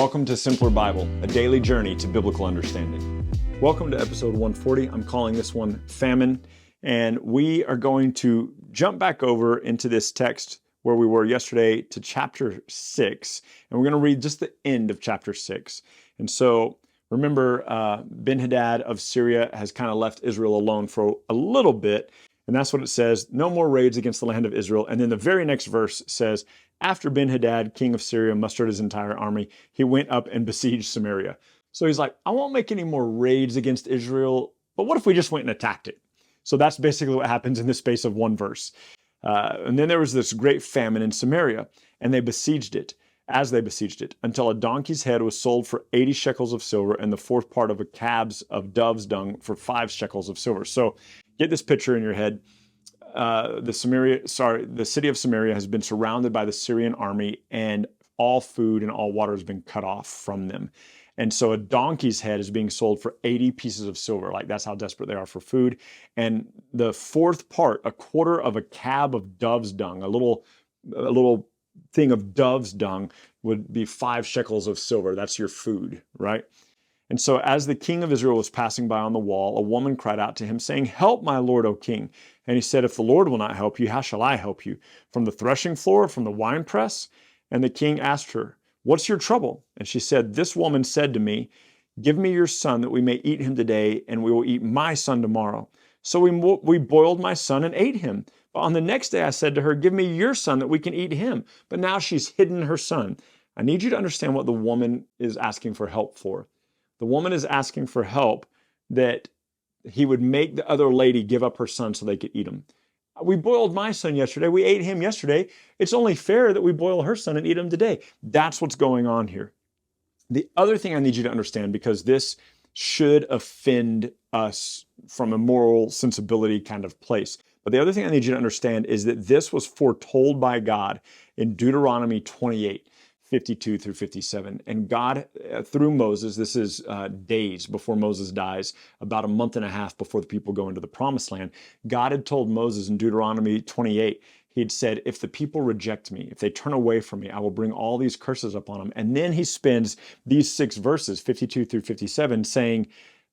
Welcome to Simpler Bible, a daily journey to biblical understanding. Welcome to episode 140. I'm calling this one Famine, and we are going to jump back over into this text where we were yesterday to chapter 6, and we're going to read just the end of chapter 6. And so remember, Ben-Hadad of Syria has kind of left Israel alone for a little bit, and that's what it says, no more raids against the land of Israel. And then the very next verse says, after Ben-Hadad, king of Syria, mustered his entire army, he went up and besieged Samaria. So he's like, I won't make any more raids against Israel, but what if we just went and attacked it? So that's basically what happens in the space of one verse. And then there was this great famine in Samaria, and they besieged it, until a donkey's head was sold for 80 shekels of silver, and the fourth part of a calves of dove's dung for 5 shekels of silver. So get this picture in your head. The city of Samaria has been surrounded by the Syrian army, and all food and all water has been cut off from them. And so a donkey's head is being sold for 80 pieces of silver. Like, that's how desperate they are for food. And the fourth part, a quarter of a cab of dove's dung, a little thing of dove's dung, would be 5 shekels of silver. That's your food, right? And so as the king of Israel was passing by on the wall, a woman cried out to him, saying, "Help, my lord, O king." And he said, "If the Lord will not help you, how shall I help you? From the threshing floor, from the winepress?" And the king asked her, "What's your trouble?" And she said, "This woman said to me, 'Give me your son that we may eat him today, and we will eat my son tomorrow.' So we boiled my son and ate him. But on the next day I said to her, 'Give me your son that we can eat him.' But now she's hidden her son." I need you to understand what the woman is asking for help for. The woman is asking for help that he would make the other lady give up her son so they could eat him. We boiled my son yesterday. We ate him yesterday. It's only fair that we boil her son and eat him today. That's what's going on here. The other thing I need you to understand, because this should offend us from a moral sensibility kind of place, but the other thing I need you to understand is that this was foretold by God in Deuteronomy 28. 52 through 57. And God, through Moses, this is days before Moses dies, about a month and a half before the people go into the promised land, God had told Moses in Deuteronomy 28, he'd said, if the people reject me, if they turn away from me, I will bring all these curses upon them. And then he spends these 6 verses, 52 through 57, saying,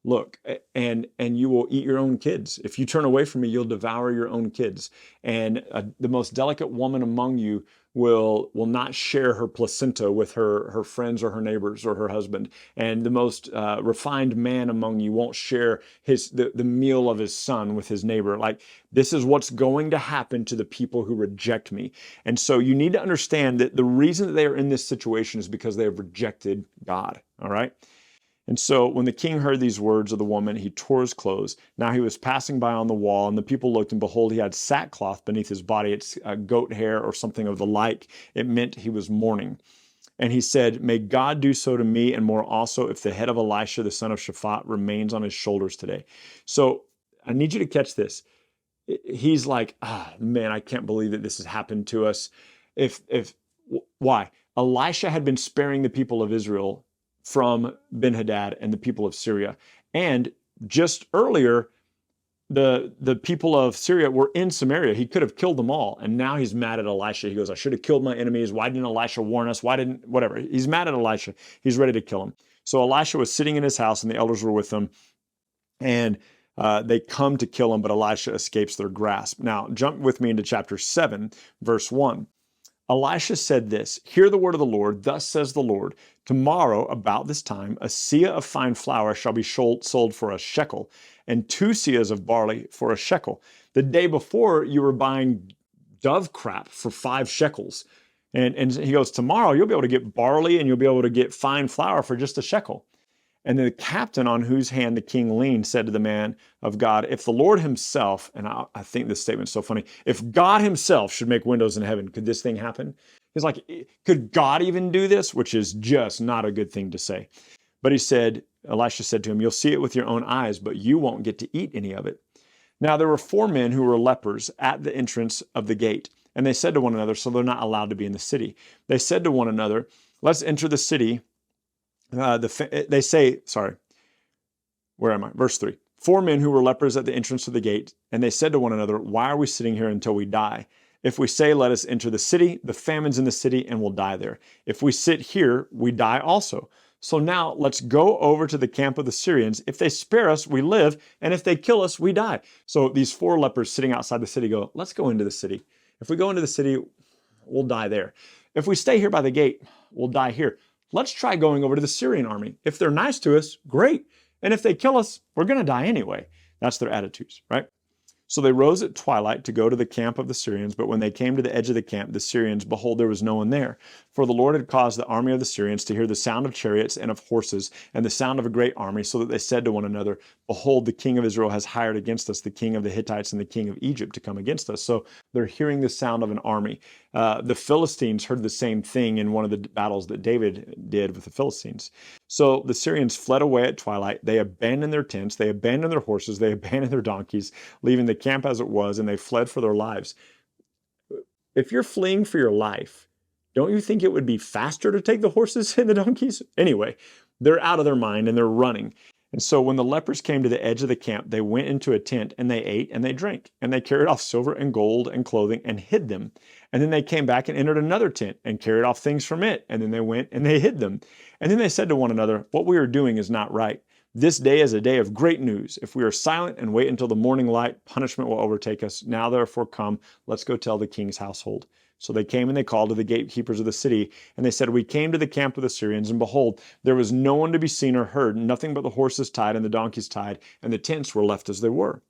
look, and you will eat your own kids. If you turn away from me, you'll devour your own kids. And the most delicate woman among you will not share her placenta with her friends or her neighbors or her husband. And the most refined man among you won't share the meal of his son with his neighbor. Like, this is what's going to happen to the people who reject me. And so you need to understand that the reason that they are in this situation is because they have rejected God. All right? And so when the king heard these words of the woman, he tore his clothes. Now he was passing by on the wall, and the people looked, and behold, he had sackcloth beneath his body. It's goat hair or something of the like. It meant he was mourning. And he said, "May God do so to me, and more also, if the head of Elisha, the son of Shaphat, remains on his shoulders today." So I need you to catch this. He's like, man, I can't believe that this has happened to us. Why? Elisha had been sparing the people of Israel from Ben-Hadad and the people of Syria. And just earlier, the people of Syria were in Samaria. He could have killed them all. And now he's mad at Elisha. He goes, I should have killed my enemies. Why didn't Elisha warn us? Whatever. He's mad at Elisha. He's ready to kill him. So Elisha was sitting in his house, and the elders were with him. And they come to kill him, but Elisha escapes their grasp. Now, jump with me into chapter 7, verse 1. Elisha said this, "Hear the word of the Lord. Thus says the Lord, tomorrow about this time, a seah of fine flour shall be sold for a shekel, and 2 seahs of barley for a shekel." The day before, you were buying dove crap for 5 shekels. And he goes, tomorrow you'll be able to get barley and you'll be able to get fine flour for just a shekel. And the captain on whose hand the king leaned said to the man of God, "If the Lord himself," and I think this statement's so funny, "if God himself should make windows in heaven, could this thing happen?" He's like, could God even do this? Which is just not a good thing to say. But Elisha said to him, "You'll see it with your own eyes, but you won't get to eat any of it." Now there were 4 men who were lepers at the entrance of the gate. And they said to one another, so they're not allowed to be in the city. They said to one another, "Let's enter the city." Where am I? Verse 3. 4 men who were lepers at the entrance of the gate, and they said to one another, "Why are we sitting here until we die?" If we say, let us enter the city, the famine's in the city and we'll die there. If we sit here, we die also. So now let's go over to the camp of the Syrians. If they spare us, we live. And if they kill us, we die. So these 4 lepers sitting outside the city go, let's go into the city. If we go into the city, we'll die there. If we stay here by the gate, we'll die here. Let's try going over to the Syrian army. If they're nice to us, great. And if they kill us, we're going to die anyway. That's their attitudes, right? So they rose at twilight to go to the camp of the Syrians, but when they came to the edge of the camp, the Syrians, behold, there was no one there. For the Lord had caused the army of the Syrians to hear the sound of chariots and of horses, and the sound of a great army, so that they said to one another, behold, the king of Israel has hired against us the king of the Hittites and the king of Egypt to come against us. So they're hearing the sound of an army. The Philistines heard the same thing in one of the battles that David did with the Philistines. So the Syrians fled away at twilight. They abandoned their tents, they abandoned their horses, they abandoned their donkeys, leaving the camp as it was, and they fled for their lives. If you're fleeing for your life, don't you think it would be faster to take the horses and the donkeys? Anyway, they're out of their mind and they're running. And so when the lepers came to the edge of the camp, they went into a tent and they ate and they drank. And they carried off silver and gold and clothing and hid them. And then they came back and entered another tent and carried off things from it. And then they went and they hid them. And then they said to one another, what we are doing is not right. This day is a day of great news. If we are silent and wait until the morning light, punishment will overtake us. Now therefore come, let's go tell the king's household. So they came and they called to the gatekeepers of the city, and they said, we came to the camp of the Syrians, and behold, there was no one to be seen or heard, nothing but the horses tied and the donkeys tied, and the tents were left as they were.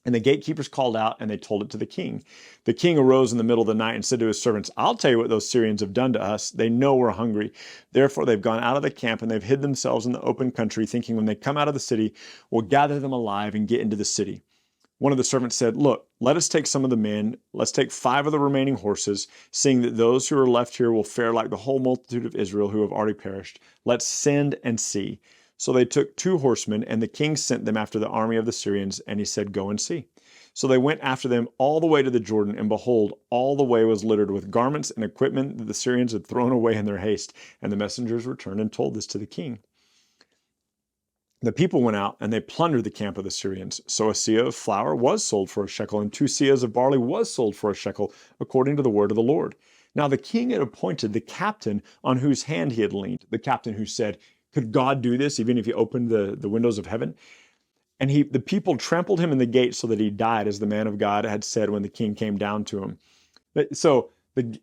And the gatekeepers called out, and they told it to the king. The king arose in the middle of the night and said to his servants, I'll tell you what those Syrians have done to us. They know we're hungry. Therefore they've gone out of the camp, and they've hid themselves in the open country, thinking when they come out of the city, we'll gather them alive and get into the city. One of the servants said, look, let us take some of the men. Let's take 5 of the remaining horses, seeing that those who are left here will fare like the whole multitude of Israel who have already perished. Let's send and see. So they took 2 horsemen, and the king sent them after the army of the Syrians, and he said, go and see. So they went after them all the way to the Jordan, and behold, all the way was littered with garments and equipment that the Syrians had thrown away in their haste. And the messengers returned and told this to the king. The people went out and they plundered the camp of the Syrians. So a seah of flour was sold for a shekel, and 2 seahs of barley was sold for a shekel, according to the word of the Lord. Now the king had appointed the captain on whose hand he had leaned, the captain who said, could God do this even if he opened the windows of heaven? And the people trampled him in the gate so that he died, as the man of God had said when the king came down to him. So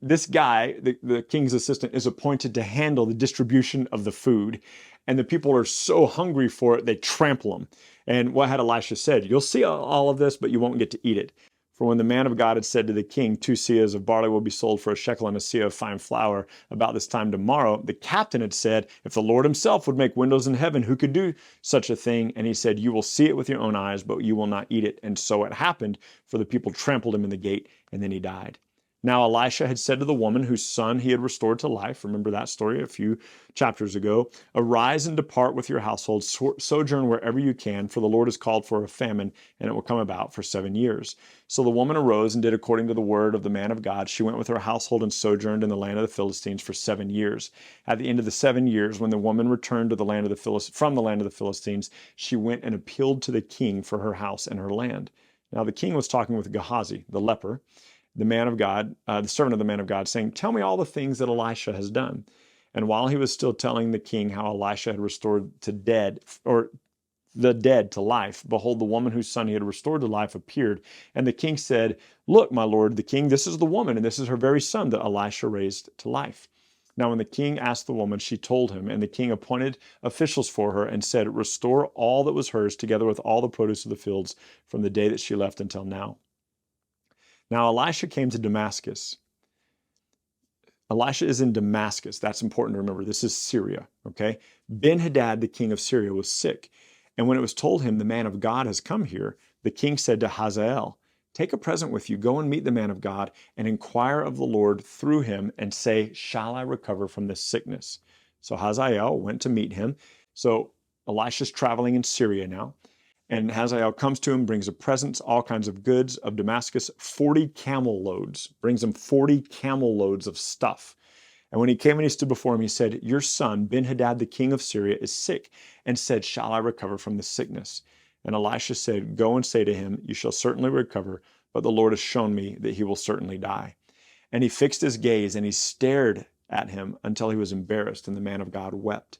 this guy, the king's assistant, is appointed to handle the distribution of the food. And the people are so hungry for it, they trample them. And what had Elisha said? You'll see all of this, but you won't get to eat it. For when the man of God had said to the king, 2 seahs of barley will be sold for a shekel and a seah of fine flour about this time tomorrow, the captain had said, if the Lord himself would make windows in heaven, who could do such a thing? And he said, you will see it with your own eyes, but you will not eat it. And so it happened, for the people trampled him in the gate, and then he died. Now Elisha had said to the woman whose son he had restored to life, remember that story a few chapters ago, arise and depart with your household, sojourn wherever you can, for the Lord has called for a famine, and it will come about for 7 years. So the woman arose and did according to the word of the man of God. She went with her household and sojourned in the land of the Philistines for 7 years. At the end of the 7 years, when the woman returned to the land of from the land of the Philistines, she went and appealed to the king for her house and her land. Now the king was talking with Gehazi, the leper, the man of God, the servant of the man of God, saying, tell me all the things that Elisha has done. And while he was still telling the king how Elisha had restored the dead to life, behold, the woman whose son he had restored to life appeared. And the king said, look, my lord, the king, this is the woman, and this is her very son that Elisha raised to life. Now, when the king asked the woman, she told him, and the king appointed officials for her and said, restore all that was hers together with all the produce of the fields from the day that she left until now. Now Elisha came to Damascus. Elisha is in Damascus. That's important to remember. This is Syria, okay? Ben-Hadad, the king of Syria, was sick. And when it was told him, the man of God has come here, the king said to Hazael, take a present with you, go and meet the man of God, and inquire of the Lord through him, and say, shall I recover from this sickness? So Hazael went to meet him. So Elisha's traveling in Syria now. And Hazael comes to him, brings a presents, all kinds of goods of Damascus, 40 camel loads, brings him 40 camel loads of stuff. And when he came and he stood before him, he said, your son, Ben-Hadad, the king of Syria, is sick, and said, shall I recover from this sickness? And Elisha said, go and say to him, you shall certainly recover, but the Lord has shown me that he will certainly die. And he fixed his gaze and he stared at him until he was embarrassed, and the man of God wept.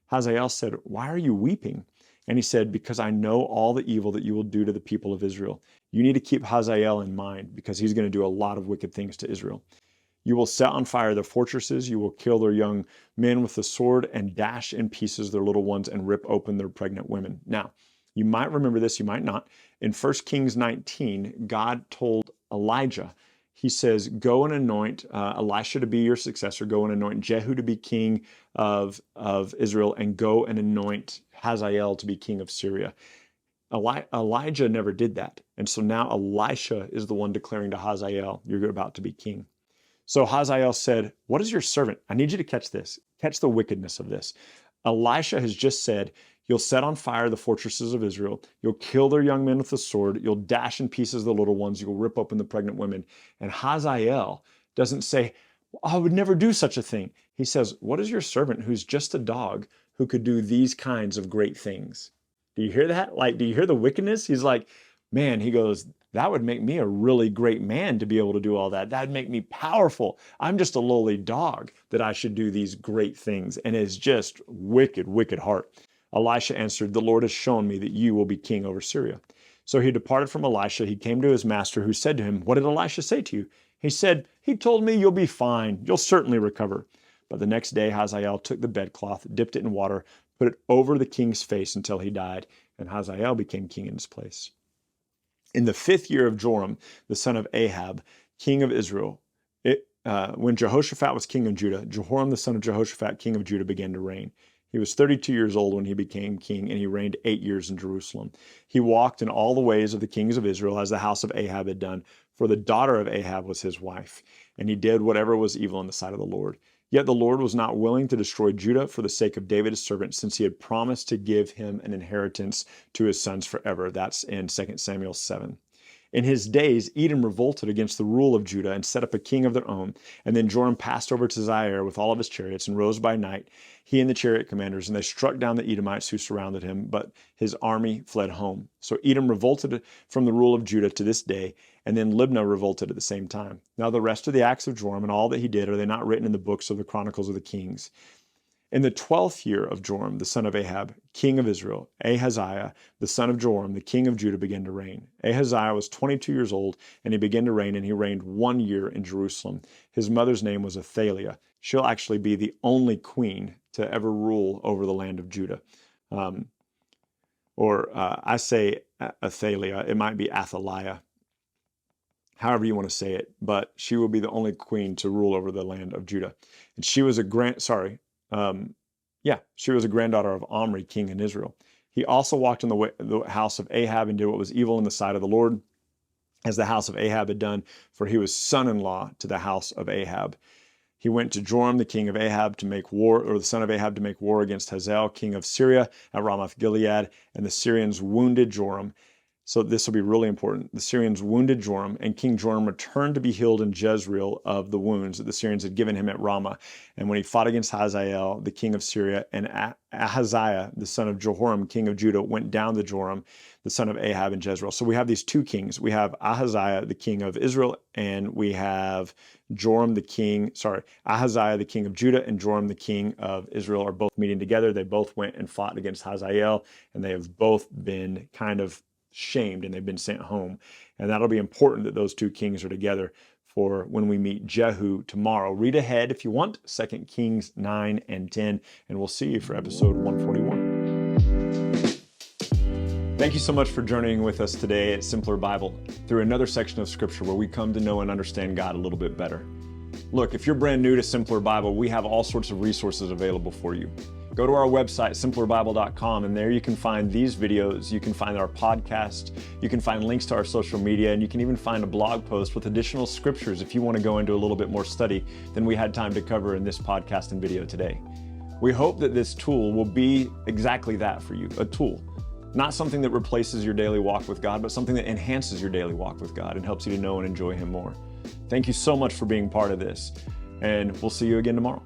Hazael said, "Why are you weeping?" And he said, "Because I know all the evil that you will do to the people of Israel. You need to keep Hazael in mind because he's going to do a lot of wicked things to Israel. You will set on fire their fortresses. You will kill their young men with the sword and dash in pieces their little ones and rip open their pregnant women." Now, you might remember this, you might not. In 1 Kings 19, God told Elijah, he says, go and anoint Elisha to be your successor. Go and anoint Jehu to be king of Israel, and go and anoint Hazael to be king of Syria. Elijah never did that. And so now Elisha is the one declaring to Hazael, you're about to be king. So Hazael said, what is your servant? I need you to catch this. Catch the wickedness of this. Elisha has just said, you'll set on fire the fortresses of Israel. You'll kill their young men with the sword. You'll dash in pieces the little ones. You'll rip open the pregnant women. And Hazael doesn't say, I would never do such a thing. He says, what is your servant who's just a dog who could do these kinds of great things? Do you hear that? Like, do you hear the wickedness? He's like, man, he goes, that would make me a really great man to be able to do all that. That'd make me powerful. I'm just a lowly dog that I should do these great things. And it's just wicked, wicked heart. Elisha answered, the Lord has shown me that you will be king over Syria. So he departed from Elisha. He came to his master, who said to him, what did Elisha say to you? He said, he told me you'll be fine. You'll certainly recover. But the next day, Hazael took the bedcloth, dipped it in water, put it over the king's face until he died, and Hazael became king in his place. In the 5th year of Joram, the son of Ahab, king of Israel, when Jehoshaphat was king of Judah, Jehoram, the son of Jehoshaphat, king of Judah, began to reign. He was 32 years old when he became king, and he reigned 8 years in Jerusalem. He walked in all the ways of the kings of Israel, as the house of Ahab had done, for the daughter of Ahab was his wife. And he did whatever was evil in the sight of the Lord. Yet the Lord was not willing to destroy Judah for the sake of David his servant, since he had promised to give him an inheritance to his sons forever. That's in 2 Samuel 7. In his days, Edom revolted against the rule of Judah and set up a king of their own. And then Joram passed over to Zaire with all of his chariots and rose by night, he and the chariot commanders, and they struck down the Edomites who surrounded him, but his army fled home. So Edom revolted from the rule of Judah to this day, and then Libnah revolted at the same time. Now the rest of the acts of Joram and all that he did, are they not written in the books of the Chronicles of the Kings? In the 12th year of Joram, the son of Ahab, king of Israel, Ahaziah, the son of Joram, the king of Judah, began to reign. Ahaziah was 22 years old, and he began to reign, and he reigned 1 year in Jerusalem. His mother's name was Athaliah. She'll actually be the only queen to ever rule over the land of Judah. I say Athaliah, it might be Athaliah, however you want to say it, but she will be the only queen to rule over the land of Judah. And she was she was a granddaughter of Omri, king in Israel. He also walked in the house of Ahab and did what was evil in the sight of the Lord, as the house of Ahab had done, for he was son-in-law to the house of Ahab. He went to Joram, the king of Ahab, to make war, or the son of Ahab, to make war against Hazael, king of Syria, at Ramoth Gilead, and the Syrians wounded Joram. So this will be really important. The Syrians wounded Joram, and King Joram returned to be healed in Jezreel of the wounds that the Syrians had given him at Ramah. And when he fought against Hazael, the king of Syria, and Ahaziah, the son of Jehoram, king of Judah, went down to Joram, the son of Ahab, in Jezreel. So we have these two kings. We have Ahaziah, the king of Israel, and we have Ahaziah, the king of Judah, and Joram, the king of Israel, are both meeting together. They both went and fought against Hazael, and they have both been kind of shamed, and they've been sent home. And that'll be important that those two kings are together for when we meet Jehu tomorrow. Read ahead if you want, 2 Kings 9 and 10, and we'll see you for episode 141. Thank you so much for journeying with us today at Simpler Bible through another section of Scripture where we come to know and understand God a little bit better. Look, if you're brand new to Simpler Bible, we have all sorts of resources available for you. Go to our website, simplerbible.com, and there you can find these videos, you can find our podcast, you can find links to our social media, and you can even find a blog post with additional scriptures if you want to go into a little bit more study than we had time to cover in this podcast and video today. We hope that this tool will be exactly that for you, a tool. Not something that replaces your daily walk with God, but something that enhances your daily walk with God and helps you to know and enjoy Him more. Thank you so much for being part of this, and we'll see you again tomorrow.